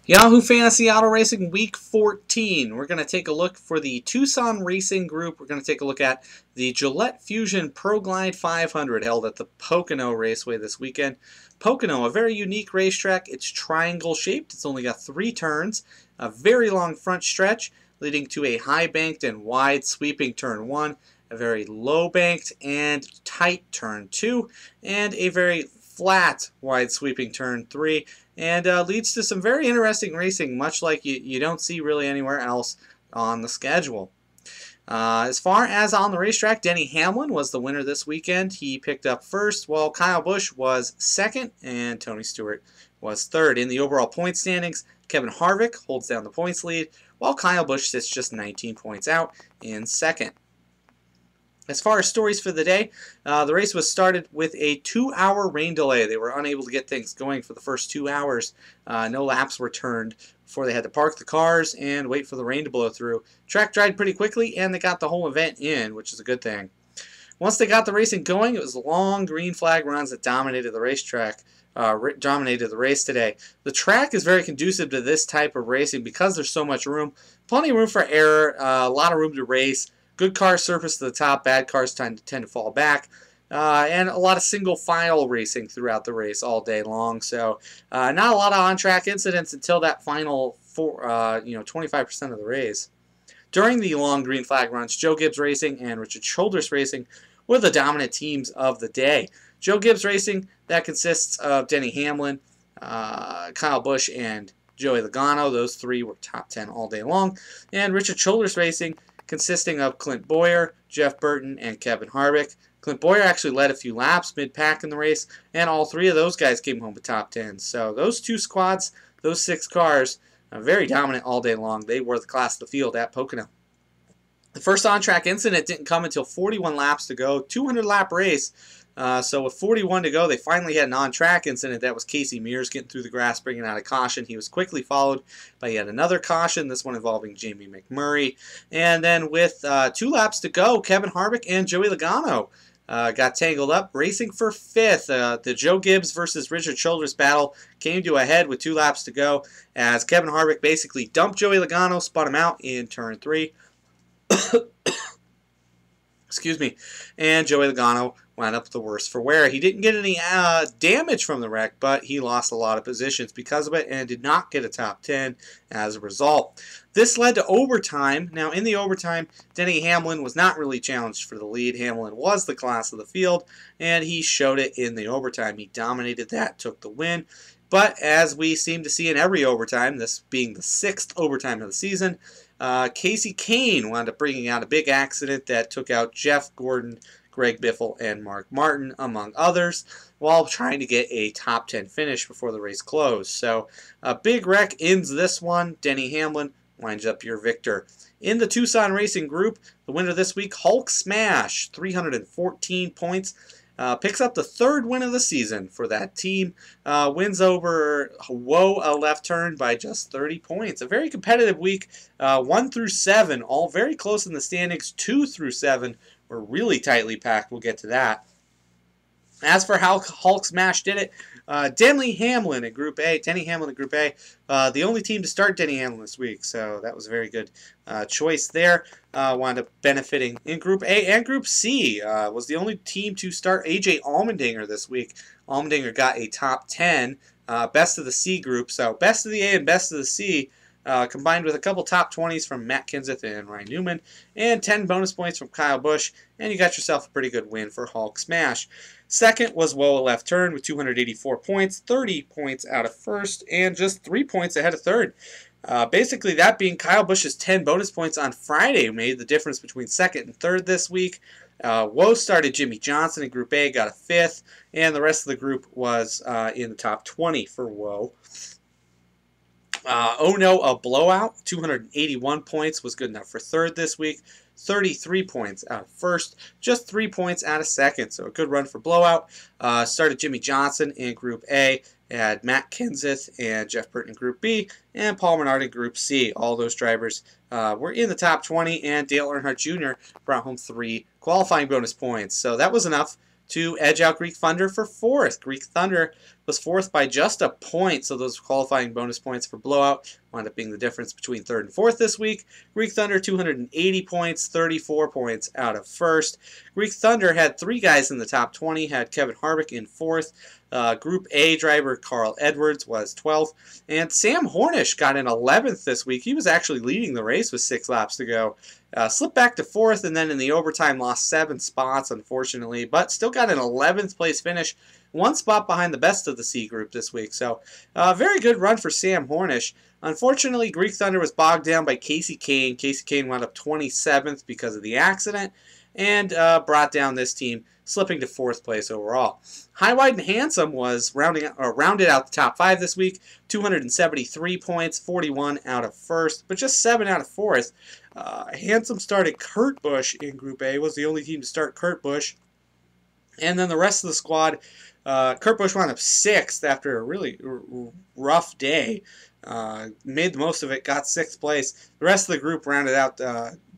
Yahoo Fantasy Auto Racing Week 14. We're going to take a look for the Tucson Racing group. We're going to take a look at the Gillette Fusion Pro Glide 500 held at the Pocono Raceway this weekend. Pocono, a very unique racetrack. It's triangle shaped. It's only got 3 turns, a very long front stretch leading to a high banked and wide sweeping turn 1, a very low banked and tight turn 2, and a very flat wide sweeping turn 3, and leads to some very interesting racing, much like you don't see really anywhere else on the schedule. As far as on the racetrack, Denny Hamlin was the winner this weekend. He picked up first, while Kyle Busch was second, and Tony Stewart was third. In the overall point standings, Kevin Harvick holds down the points lead, while Kyle Busch sits just 19 points out in second. As far as stories for the day, the race was started with a 2-hour rain delay. They were unable to get things going for the first 2 hours. No laps were turned before they had to park the cars and wait for the rain to blow through. Track dried pretty quickly, and they got the whole event in, which is a good thing. Once they got the racing going, it was long green flag runs that dominated the racetrack. Dominated the race today. The track is very conducive to this type of racing because there's so much room. Plenty of room for error, a lot of room to race. Good cars surface to the top, bad cars tend to fall back, and a lot of single file racing throughout the race all day long. So not a lot of on-track incidents until that final 25% of the race. During the long green flag runs, Joe Gibbs Racing and Richard Childress Racing were the dominant teams of the day. Joe Gibbs Racing, that consists of Denny Hamlin, Kyle Busch, and Joey Logano. Those 3 were top 10 all day long. And Richard Childress Racing, consisting of Clint Bowyer, Jeff Burton, and Kevin Harvick. Clint Bowyer actually led a few laps mid-pack in the race, and all 3 of those guys came home with top 10. So those 2 squads, those 6 cars, very dominant all day long. They were the class of the field at Pocono. The first on-track incident didn't come until 41 laps to go, 200-lap race. So with 41 to go, they finally had an on-track incident. That was Casey Mears getting through the grass, bringing out a caution. He was quickly followed by yet another caution, this one involving Jamie McMurray. And then with 2 laps to go, Kevin Harvick and Joey Logano got tangled up, racing for 5th. The Joe Gibbs versus Richard Childress battle came to a head with 2 laps to go, as Kevin Harvick basically dumped Joey Logano, spun him out in turn 3. Excuse me. And Joey Logano wound up the worse for wear. He didn't get any damage from the wreck, but he lost a lot of positions because of it and did not get a top 10 as a result. This led to overtime. Now, in the overtime, Denny Hamlin was not really challenged for the lead. Hamlin was the class of the field, and he showed it in the overtime. He dominated that, took the win. But as we seem to see in every overtime, this being the 6th overtime of the season, Casey Kane wound up bringing out a big accident that took out Jeff Gordon, Greg Biffle, and Mark Martin, among others, while trying to get a top 10 finish before the race closed. So a big wreck ends this one. Denny Hamlin winds up your victor. In the Tucson Racing group, the winner this week, Hulk Smash, 314 points. Picks up the 3rd win of the season for that team. Wins over Whoa a Left Turn by just 30 points. A very competitive week. 1 through 7, all very close in the standings. 2 through 7 were really tightly packed. We'll get to that. As for how Hulk Smash did it, Denny Hamlin in Group A, the only team to start Denny Hamlin this week, so that was a very good choice there. Wound up benefiting in Group A and Group C. Was the only team to start A.J. Allmendinger this week. Allmendinger got a top 10, best of the C group, so best of the A and best of the C, combined with a couple top 20s from Matt Kenseth and Ryan Newman, and 10 bonus points from Kyle Busch, and you got yourself a pretty good win for Hulk Smash. Second was Whoa a Left Turn with 284 points, 30 points out of first, and just 3 points ahead of third. Basically, that being Kyle Busch's 10 bonus points on Friday made the difference between second and third this week. Whoa started Jimmy Johnson in Group A, got a 5th, and the rest of the group was in the top 20 for Whoa. Oh No, a Blowout, 281 points, was good enough for third this week. 33 points out of first, just 3 points out of second, so a good run for Blowout. Started Jimmy Johnson in Group A, had Matt Kenseth and Jeff Burton in Group B, and Paul Menard in Group C. All those drivers were in the top 20, and Dale Earnhardt Jr. brought home 3 qualifying bonus points. So that was enough to edge out Greek Thunder for 4th. Greek Thunder was fourth by just a point, so those qualifying bonus points for blowout wound up being the difference between third and fourth this week. Greek Thunder, 280 points, 34 points out of first. Greek Thunder had 3 guys in the top 20, had Kevin Harvick in fourth. Group A driver Carl Edwards was 12th, and Sam Hornish got in 11th this week. He was actually leading the race with 6 laps to go. Slipped back to 4th, and then in the overtime lost 7 spots, unfortunately, but still got an 11th place finish, 1 spot behind the best of the C group this week. So very good run for Sam Hornish. Unfortunately, Greek Thunder was bogged down by Casey Kane. Casey Kane wound up 27th because of the accident, and brought down this team, slipping to 4th place overall. High, Wide, and Handsome was rounded out the top 5 this week, 273 points, 41 out of 1st, but just 7 out of 4th. Handsome started Kurt Busch in Group A, was the only team to start Kurt Busch. And then the rest of the squad, Kurt Busch wound up 6th after a really rough day. Made the most of it, got 6th place. The rest of the group rounded out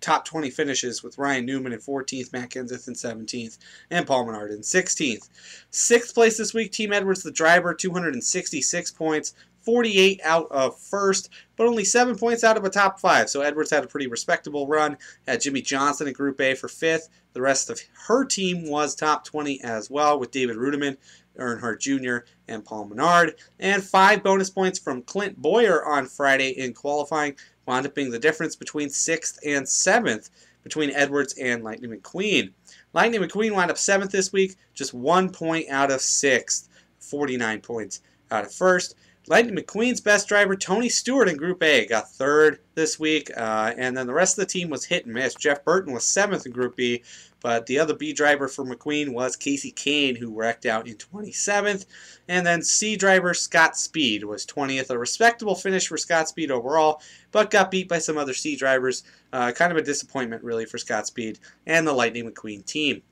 top 20 finishes with Ryan Newman in 14th, Matt Kenseth in 17th, and Paul Menard in 16th. 6th place this week, Team Edwards, the driver, 266 points, 48 out of 1st, but only 7 points out of a top 5. So Edwards had a pretty respectable run. Had Jimmy Johnson in Group A for 5th. The rest of her team was top 20 as well, with David Rudiman, Earnhardt Jr., and Paul Menard. And 5 bonus points from Clint Boyer on Friday in qualifying wound up being the difference between 6th and 7th between Edwards and Lightning McQueen. Lightning McQueen wound up 7th this week, just 1 point out of 6th, 49 points out of 1st. Lightning McQueen's best driver, Tony Stewart in Group A, got 3rd this week, and then the rest of the team was hit and miss. Jeff Burton was 7th in Group B, but the other B driver for McQueen was Casey Kane, who wrecked out in 27th. And then C driver Scott Speed was 20th, a respectable finish for Scott Speed overall, but got beat by some other C drivers. Kind of a disappointment, really, for Scott Speed and the Lightning McQueen team.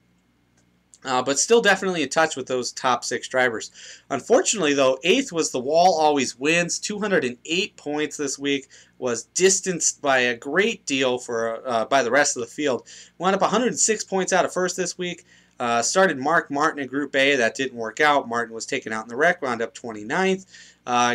But still definitely in touch with those top 6 drivers. Unfortunately, though, 8th was the Wall Always Wins. 208 points this week, was distanced by a great deal by the rest of the field. Wound up 106 points out of 1st this week. Started Mark Martin in Group A. That didn't work out. Martin was taken out in the wreck, wound up 29th.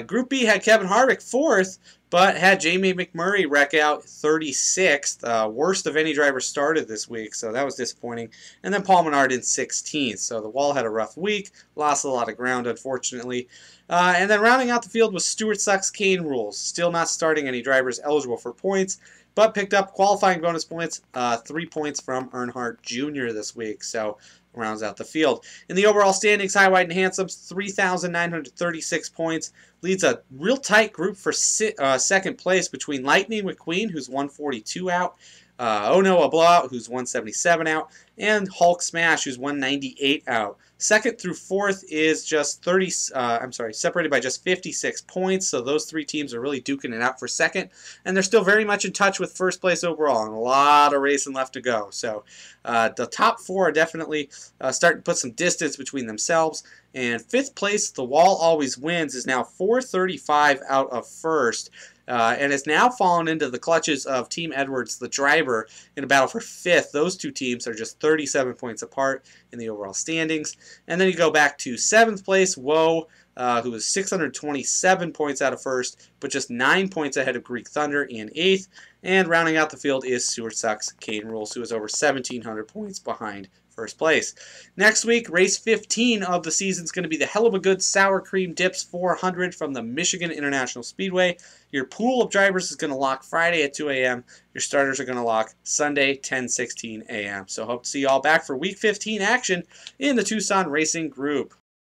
Group B had Kevin Harvick 4th, but had Jamie McMurray wreck out 36th. Worst of any driver started this week, so that was disappointing. And then Paul Menard in 16th. So the Wall had a rough week, lost a lot of ground, unfortunately. And then rounding out the field was Stewart Sucks Kane Rules. Still not starting any drivers eligible for points, but picked up qualifying bonus points, 3 points from Earnhardt Jr. this week. So rounds out the field. In the overall standings, High, Wide, and Handsome, 3,936 points. Leads a real tight group for second place between Lightning McQueen, who's 142 out, Oh No, a Blowout, who's 177 out, and Hulk Smash, who's 198 out. Second through 4th is just separated by just 56 points, so those 3 teams are really duking it out for second, and they're still very much in touch with first place overall, and a lot of racing left to go. So the top 4 are definitely starting to put some distance between themselves, and 5th place, The Wall Always Wins, is now 435 out of 1st. And has now fallen into the clutches of Team Edwards, the driver, in a battle for 5th. Those 2 teams are just 37 points apart in the overall standings. And then you go back to 7th place, Woe, who is 627 points out of 1st, but just 9 points ahead of Greek Thunder in 8th. And rounding out the field is Stewart Sucks Kane Rules, who is over 1,700 points behind first place. Next week, race 15 of the season is going to be the Hell of a Good Sour Cream Dips 400 from the Michigan International Speedway. Your pool of drivers is going to lock Friday at 2 a.m. Your starters are going to lock Sunday 10:16 a.m. So hope to see you all back for week 15 action in the Tucson Racing group.